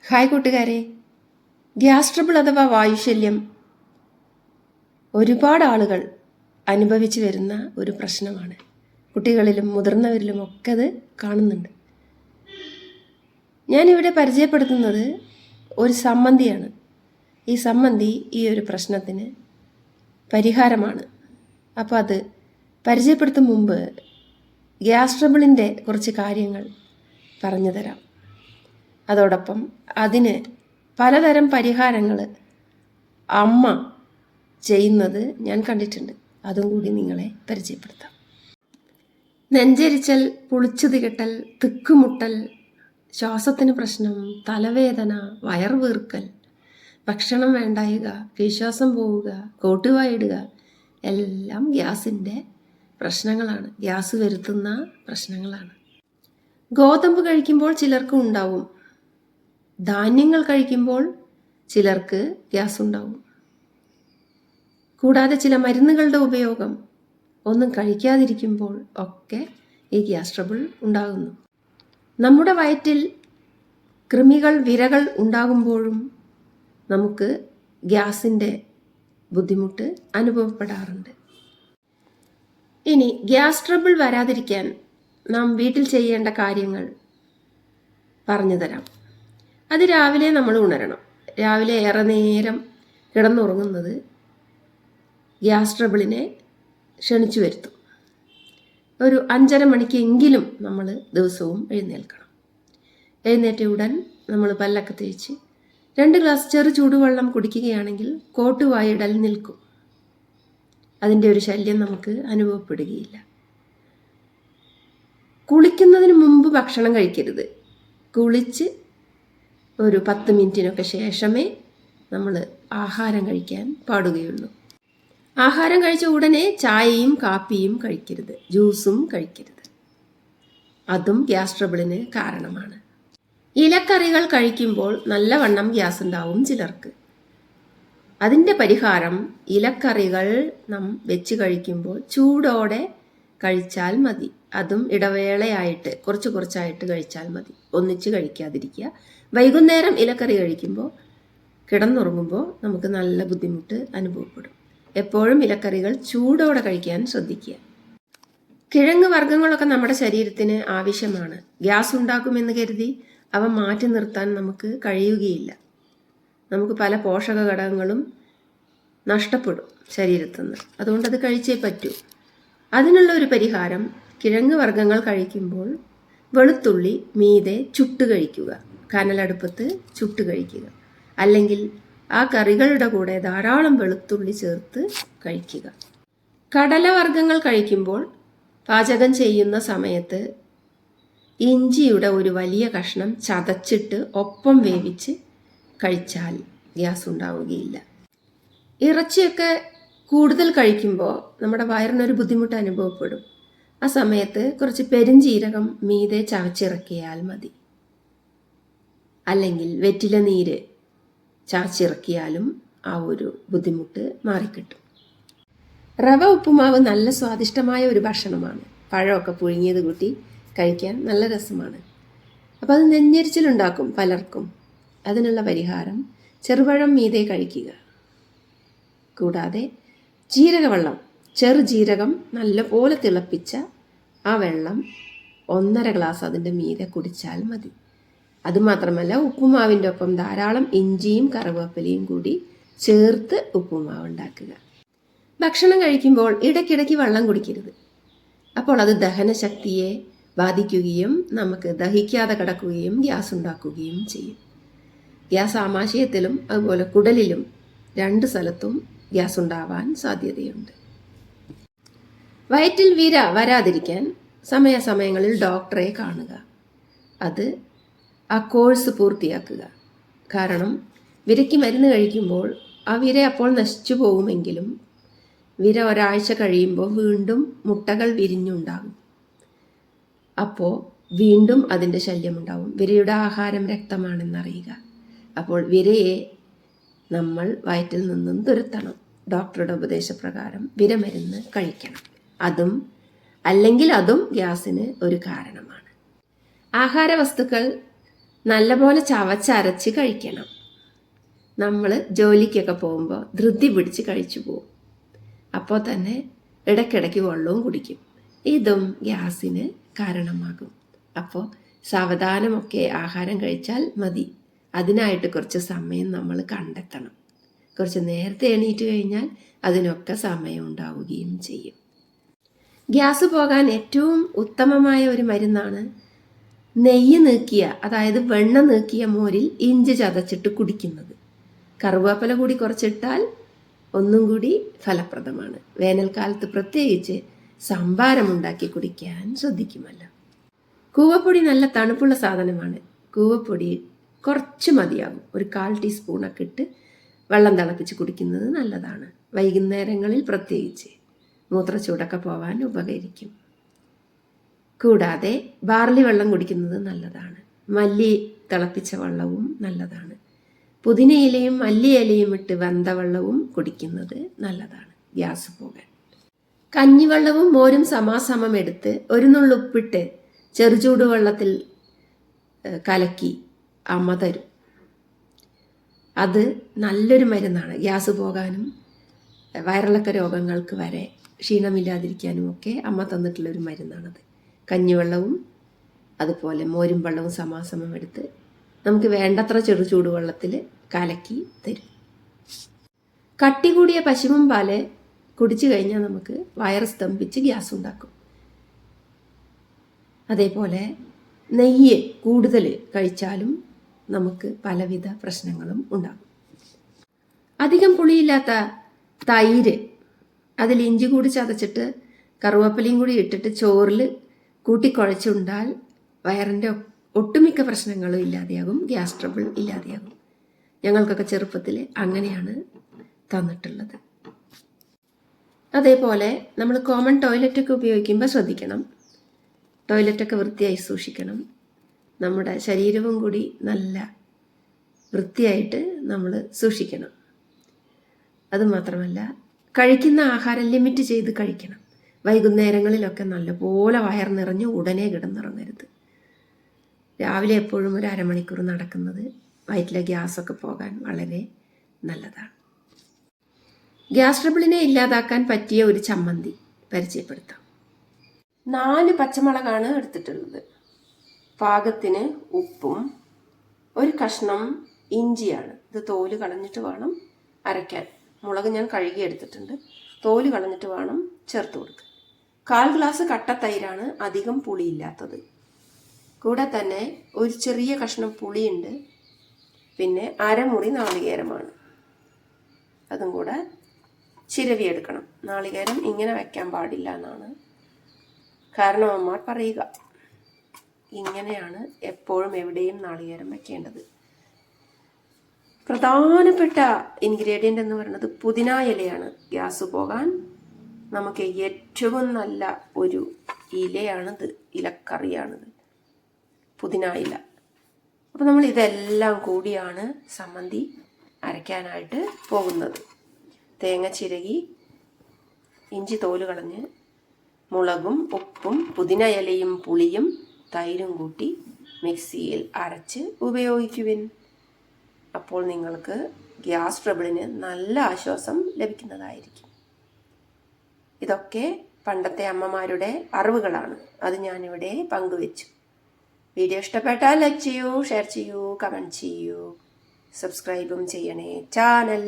Hi കൂട്ടുകാരെ, gas trouble അഥവാ വായുശല്യം ഒരുപാട് ആളുകൾ അനുഭവിച്ചു വരുന്ന ഒരു പ്രശ്നമാണ്. കുട്ടികളിലും മുതിർന്നവരിലും ഒക്കെ അത് കാണുന്നുണ്ട്. ഞാനിവിടെ പരിചയപ്പെടുത്തുന്നത് ഒരു സമ്മന്തിയാണ്. ഈ സമ്മന്തി ഈ ഒരു പ്രശ്നത്തിന് പരിഹാരമാണ്. അപ്പോൾ അത് പരിചയപ്പെടുത്തും മുമ്പ് ഗ്യാസ് ട്രബിളിൻ്റെ കുറച്ച് കാര്യങ്ങൾ പറഞ്ഞു തരാം. അതോടൊപ്പം അതിന് പലതരം പരിഹാരങ്ങൾ അമ്മ ചെയ്യുന്നത് ഞാൻ കണ്ടിട്ടുണ്ട്. അതും കൂടി നിങ്ങളെ പരിചയപ്പെടുത്താം. നെഞ്ചരിച്ചൽ, പുളിച്ചു തികട്ടൽ, തിക്കുമുട്ടൽ, ശ്വാസത്തിന് പ്രശ്നം, തലവേദന, വയറുവീർക്കൽ, ഭക്ഷണം വേണ്ടായുക, വിശ്വാസം പോവുക, കോട്ടുവായിടുക എല്ലാം ഗ്യാസിൻ്റെ പ്രശ്നങ്ങളാണ്, ഗ്യാസ് വരുത്തുന്ന പ്രശ്നങ്ങളാണ്. ഗോതമ്പ് കഴിക്കുമ്പോൾ ചിലർക്ക് ഉണ്ടാവും, ധാന്യങ്ങൾ കഴിക്കുമ്പോൾ ചിലർക്ക് ഗ്യാസ് ഉണ്ടാവും. കൂടാതെ ചില മരുന്നുകളുടെ ഉപയോഗം ഒന്നും കഴിക്കാതിരിക്കുമ്പോൾ ഒക്കെ ഈ ഗ്യാസ് ട്രബിൾ ഉണ്ടാകുന്നു. നമ്മുടെ വയറ്റിൽ കൃമികൾ, വിരകൾ ഉണ്ടാകുമ്പോഴും നമുക്ക് ഗ്യാസിൻ്റെ ബുദ്ധിമുട്ട് അനുഭവപ്പെടാറുണ്ട്. ഇനി ഗ്യാസ് ട്രബിൾ വരാതിരിക്കാൻ നാം വീട്ടിൽ ചെയ്യേണ്ട കാര്യങ്ങൾ പറഞ്ഞു തരാം. അത് രാവിലെ നമ്മൾ ഉണരണം. രാവിലെ ഏറെ നേരം കിടന്നുറങ്ങുന്നത് ഗ്യാസ് ട്രബിളിനെ ക്ഷണിച്ചു വരുത്തും. ഒരു 5:30 മണിക്കെങ്കിലും നമ്മൾ ദിവസവും എഴുന്നേൽക്കണം. എഴുന്നേറ്റ ഉടൻ നമ്മൾ പല്ലൊക്കെ തേച്ച് 2 ഗ്ലാസ് ചെറു ചൂടുവെള്ളം കുടിക്കുകയാണെങ്കിൽ കോട്ടുവായിടൽ നിൽക്കും. അതിൻ്റെ ഒരു ശല്യം നമുക്ക് അനുഭവപ്പെടുകയില്ല. കുളിക്കുന്നതിന് മുമ്പ് ഭക്ഷണം കഴിക്കരുത്. കുളിച്ച് ഒരു 10 മിനിറ്റിനൊക്കെ ശേഷമേ നമ്മൾ ആഹാരം കഴിക്കാൻ പാടുകയുള്ളൂ. ആഹാരം കഴിച്ച ഉടനെ ചായയും കാപ്പിയും കഴിക്കരുത്, ജ്യൂസും കഴിക്കരുത്. അതും ഗ്യാസ് ട്രബിളിന് കാരണമാണ്. ഇലക്കറികൾ കഴിക്കുമ്പോൾ നല്ലവണ്ണം ഗ്യാസ് ഉണ്ടാവും ചിലർക്ക്. അതിൻ്റെ പരിഹാരം ഇലക്കറികൾ നാം വെച്ച് കഴിക്കുമ്പോൾ ചൂടോടെ കഴിച്ചാൽ മതി. അതും ഇടവേളയായിട്ട് കുറച്ചായിട്ട് കഴിച്ചാൽ മതി. ഒന്നിച്ച് കഴിക്കാതിരിക്കുക. വൈകുന്നേരം ഇലക്കറി കഴിക്കുമ്പോൾ കിടന്നുറങ്ങുമ്പോൾ നമുക്ക് നല്ല ബുദ്ധിമുട്ട് അനുഭവപ്പെടും. എപ്പോഴും ഇലക്കറികൾ ചൂടോടെ കഴിക്കാൻ ശ്രദ്ധിക്കുക. കിഴങ്ങ് വർഗ്ഗങ്ങളൊക്കെ നമ്മുടെ ശരീരത്തിന് ആവശ്യമാണ്. ഗ്യാസ് ഉണ്ടാക്കുമെന്ന് കരുതി അവ മാറ്റി നിർത്താൻ നമുക്ക് കഴിയുകയില്ല. നമുക്ക് പല പോഷക ഘടകങ്ങളും നഷ്ടപ്പെടും ശരീരത്തിൽ നിന്ന്. അതുകൊണ്ട് അത് കഴിച്ചേ പറ്റൂ. അതിനുള്ള ഒരു പരിഹാരം, കിഴങ്ങ് വർഗ്ഗങ്ങൾ കഴിക്കുമ്പോൾ വെളുത്തുള്ളി മീതെ ചുട്ട് കഴിക്കുക. കനലടുപ്പത്ത് ചുട്ട് കഴിക്കുക. അല്ലെങ്കിൽ ആ കറികളുടെ കൂടെ ധാരാളം വെളുത്തുള്ളി ചേർത്ത് കഴിക്കുക. കടലവർഗ്ഗങ്ങൾ കഴിക്കുമ്പോൾ പാചകം ചെയ്യുന്ന സമയത്ത് ഇഞ്ചിയുടെ ഒരു വലിയ കഷ്ണം ചതച്ചിട്ട് ഒപ്പം വേവിച്ച് കഴിച്ചാൽ ഗ്യാസ് ഉണ്ടാവുകയില്ല. ഇറച്ചിയൊക്കെ കൂടുതൽ കഴിക്കുമ്പോൾ നമ്മുടെ വയറിനൊരു ബുദ്ധിമുട്ട് അനുഭവപ്പെടും. ആ സമയത്ത് കുറച്ച് പെരുംജീരകം മീതെ ചവച്ചിറക്കിയാൽ മതി. അല്ലെങ്കിൽ വെറ്റില നീര് ചവച്ചിറക്കിയാലും ആ ഒരു ബുദ്ധിമുട്ട് മാറിക്കിട്ടും. റവ ഉപ്പുമാവ് നല്ല സ്വാദിഷ്ടമായ ഒരു ഭക്ഷണമാണ്. പഴമൊക്കെ പുഴുങ്ങിയത് കൂട്ടി കഴിക്കാൻ നല്ല രസമാണ്. അപ്പോൾ അത് നെഞ്ഞരിച്ചിലുണ്ടാക്കും പലർക്കും. അതിനുള്ള പരിഹാരം ചെറുപഴം മീതെ കഴിക്കുക. കൂടാതെ ജീരകവെള്ളം, ചെറുജീരകം നല്ലപോലെ തിളപ്പിച്ച ആ വെള്ളം 1.5 ഗ്ലാസ് അതിൻ്റെ മീതെ കുടിച്ചാൽ മതി. അതുമാത്രമല്ല, ഉപ്പുമാവിൻ്റെ ഒപ്പം ധാരാളം ഇഞ്ചിയും കറിവേപ്പിലയും കൂടി ചേർത്ത് ഉപ്പുമാവ് ഉണ്ടാക്കുക. ഭക്ഷണം കഴിക്കുമ്പോൾ ഇടയ്ക്കിടയ്ക്ക് വെള്ളം കുടിക്കരുത്. അപ്പോൾ അത് ദഹനശക്തിയെ ബാധിക്കുകയും നമുക്ക് ദഹിക്കാതെ കിടക്കുകയും ഗ്യാസ് ഉണ്ടാക്കുകയും ചെയ്യും. ഗ്യാസ് ആമാശയത്തിലും അതുപോലെ കുടലിലും 2 സ്ഥലത്തും ഗ്യാസ് ഉണ്ടാവാൻ സാധ്യതയുണ്ട്. വയറ്റിൽ വിര വരാതിരിക്കാൻ സമയാസമയങ്ങളിൽ ഡോക്ടറെ കാണുക. അത് ആ കോഴ്സ് പൂർത്തിയാക്കുക. കാരണം വിരയ്ക്ക് മരുന്ന് കഴിക്കുമ്പോൾ ആ വിര അപ്പോൾ നശിച്ചു പോകുമെങ്കിലും വിര ഒരാഴ്ച കഴിയുമ്പോൾ വീണ്ടും മുട്ടകൾ വിരിഞ്ഞുണ്ടാകും. അപ്പോൾ വീണ്ടും അതിൻ്റെ ശല്യമുണ്ടാവും. വിരയുടെ ആഹാരം രക്തമാണെന്നറിയുക. അപ്പോൾ വിരയെ നമ്മൾ വയറ്റിൽ നിന്നും തുരത്തണം. ഡോക്ടറുടെ ഉപദേശപ്രകാരം വിരമരുന്ന് കഴിക്കണം. അതും ഗ്യാസിന് ഒരു കാരണമാണ്. ആഹാര വസ്തുക്കൾ നല്ലപോലെ ചവച്ചരച്ച് കഴിക്കണം. നമ്മൾ ജോലിക്കൊക്കെ പോകുമ്പോൾ ധൃതി പിടിച്ച് കഴിച്ചു പോകും. അപ്പോൾ തന്നെ ഇടയ്ക്കിടയ്ക്ക് വെള്ളവും കുടിക്കും. ഇതും ഗ്യാസിന് കാരണമാകും. അപ്പോൾ സാവധാനമൊക്കെ ആഹാരം കഴിച്ചാൽ മതി. അതിനായിട്ട് കുറച്ച് സമയം നമ്മൾ കണ്ടെത്തണം. കുറച്ച് നേരത്തെ എണീറ്റ് കഴിഞ്ഞാൽ അതിനൊക്കെ സമയം ഉണ്ടാവുകയും ചെയ്യും. ഗ്യാസ് പോകാൻ ഏറ്റവും ഉത്തമമായ ഒരു മരുന്നാണ് നെയ്യ് നീക്കിയ, അതായത് വെണ്ണ നീക്കിയ മോരിൽ ഇഞ്ചി ചതച്ചിട്ട് കുടിക്കുന്നത്. കറുവേപ്പില കൂടി കുറച്ചിട്ടാൽ ഒന്നും കൂടി ഫലപ്രദമാണ്. വേനൽക്കാലത്ത് പ്രത്യേകിച്ച് സംഭാരമുണ്ടാക്കി കുടിക്കാൻ ശ്രദ്ധിക്കുമല്ലോ. കൂവപ്പൊടി നല്ല തണുപ്പുള്ള സാധനമാണ്. കൂവപ്പൊടി കുറച്ച് മതിയാകും. ഒരു 1/4 ടീസ്പൂണൊക്കെ ഇട്ട് വെള്ളം തിളപ്പിച്ച് കുടിക്കുന്നത് നല്ലതാണ്. വൈകുന്നേരങ്ങളിൽ പ്രത്യേകിച്ച് മൂത്രച്ചൂടൊക്കെ പോവാൻ ഉപകരിക്കും. കൂടാതെ ബാർലി വെള്ളം കുടിക്കുന്നത് നല്ലതാണ്. മല്ലി തിളപ്പിച്ച വെള്ളവും നല്ലതാണ്. പുതിനയിലയും മല്ലിയിലയും ഇട്ട് വെന്ത വെള്ളവും കുടിക്കുന്നത് നല്ലതാണ് ഗ്യാസ് പോകാൻ. കഞ്ഞിവെള്ളവും മോരും സമാസമം എടുത്ത് ഒരു നുള്ളുപ്പിട്ട് ചെറുചൂടുവെള്ളത്തിൽ കലക്കി അമ്മ തരും. അത് നല്ലൊരു മരുന്നാണ്. ഗ്യാസ് പോകാനും വയറിളക്ക രോഗങ്ങൾക്ക് വരെ ക്ഷീണമില്ലാതിരിക്കാനും ഒക്കെ അമ്മ തന്നിട്ടുള്ളൊരു മരുന്നാണത്. കഞ്ഞിവെള്ളവും അതുപോലെ മോരും വെള്ളവും സമാസമം എടുത്ത് നമുക്ക് വേണ്ടത്ര ചെറുചൂടുവെള്ളത്തിൽ കലക്കി തരും. കട്ടി കൂടിയ പശുവും പാല് കുടിച്ചു കഴിഞ്ഞാൽ നമുക്ക് വയറ് സ്തംഭിച്ച് ഗ്യാസ് ഉണ്ടാക്കും. അതേപോലെ നെയ്യ് കൂടുതൽ കഴിച്ചാലും നമുക്ക് പലവിധ പ്രശ്നങ്ങളും ഉണ്ടാകും. അധികം പുളിയില്ലാത്ത തൈര്, അതിൽ ഇഞ്ചി കൂടി ചതച്ചിട്ട് കറുവേപ്പിലയും കൂടി ഇട്ടിട്ട് ചോറിൽ കൂട്ടിക്കുഴച്ചുണ്ടാൽ വയറിൻ്റെ ഒട്ടുമിക്ക പ്രശ്നങ്ങളും ഇല്ലാതെയാകും. ഗ്യാസ് ട്രബിൾ ഇല്ലാതെയാകും. ഞങ്ങൾക്കൊക്കെ ചെറുപ്പത്തിൽ അങ്ങനെയാണ് തന്നിട്ടുള്ളത്. അതേപോലെ നമ്മൾ കോമൺ ടോയ്ലറ്റൊക്കെ ഉപയോഗിക്കുമ്പോൾ ശ്രദ്ധിക്കണം. ടോയ്ലറ്റൊക്കെ വൃത്തിയായി സൂക്ഷിക്കണം. നമ്മുടെ ശരീരവും കൂടി നല്ല വൃത്തിയായിട്ട് നമ്മൾ സൂക്ഷിക്കണം. അതുമാത്രമല്ല, കഴിക്കുന്ന ആഹാരം ലിമിറ്റ് ചെയ്ത് കഴിക്കണം. വൈകുന്നേരങ്ങളിലൊക്കെ നല്ലപോലെ വയർ നിറഞ്ഞ് ഉടനെ കിടന്നിറങ്ങരുത്. രാവിലെ എപ്പോഴും ഒരു അരമണിക്കൂർ നടക്കുന്നത് വയറ്റിലെ ഗ്യാസൊക്കെ പോകാൻ വളരെ നല്ലതാണ്. ഗ്യാസ് ട്രബിളിനെ ഇല്ലാതാക്കാൻ പറ്റിയ ഒരു ചമ്മന്തി പരിചയപ്പെടുത്താം. 4 പച്ചമുളകാണ് എടുത്തിട്ടുള്ളത്. പാകത്തിന് ഉപ്പും 1 കഷ്ണം ഇഞ്ചിയാണ്. ഇത് തോല് കളഞ്ഞിട്ട് വേണം അരയ്ക്കാൻ. മുളക് ഞാൻ കഴുകി എടുത്തിട്ടുണ്ട്. തോല് കളഞ്ഞിട്ട് വേണം ചേർത്ത് കൊടുക്കുക. 1/4 ഗ്ലാസ് കട്ട തൈരാണ്, അധികം പുളിയില്ലാത്തത്. കൂടെ തന്നെ ഒരു ചെറിയ കഷ്ണം പുളിയുണ്ട്. പിന്നെ അരമുറി നാളികേരമാണ്. അതും കൂടെ ചിരവിയെടുക്കണം. നാളികേരം ഇങ്ങനെ വയ്ക്കാൻ പാടില്ല എന്നാണ് കാരണവന്മാർ പറയുക. ഇങ്ങനെയാണ് എപ്പോഴും എവിടെയും നാളികേരം വയ്ക്കേണ്ടത്. പ്രധാനപ്പെട്ട ഇൻഗ്രീഡിയൻ്റ് എന്ന് പറയുന്നത് പുതിന ഇലയാണ്. ഗ്യാസ് പോകാൻ നമുക്ക് ഏറ്റവും നല്ല ഒരു ഇലയാണിത്, ഇലക്കറിയാണിത്, പുതിന ഇല. അപ്പോൾ നമ്മൾ ഇതെല്ലാം കൂടിയാണ് സമ്മന്തി അരയ്ക്കാനായിട്ട് പോകുന്നത്. തേങ്ങ ചിരകി, ഇഞ്ചി തോല് കളഞ്ഞ്, മുളകും ഉപ്പും പുതിന ഇലയും പുളിയും തൈരും കൂട്ടി മിക്സിയിൽ അരച്ച് ഉപയോഗിക്കുവിൻ. അപ്പോൾ നിങ്ങൾക്ക് ഗ്യാസ് ട്രബിളിന് നല്ല ആശ്വാസം ലഭിക്കുന്നതായിരിക്കും. ഇതൊക്കെ പണ്ടത്തെ അമ്മമാരുടെ അറിവുകളാണ്. അത് ഞാനിവിടെ പങ്കുവെച്ചു. വീഡിയോ ഇഷ്ടപ്പെട്ടാൽ ലൈക്ക് ചെയ്യൂ, ഷെയർ ചെയ്യൂ, കമൻറ്റ് ചെയ്യൂ, സബ്സ്ക്രൈബും ചെയ്യണേ ചാനൽ.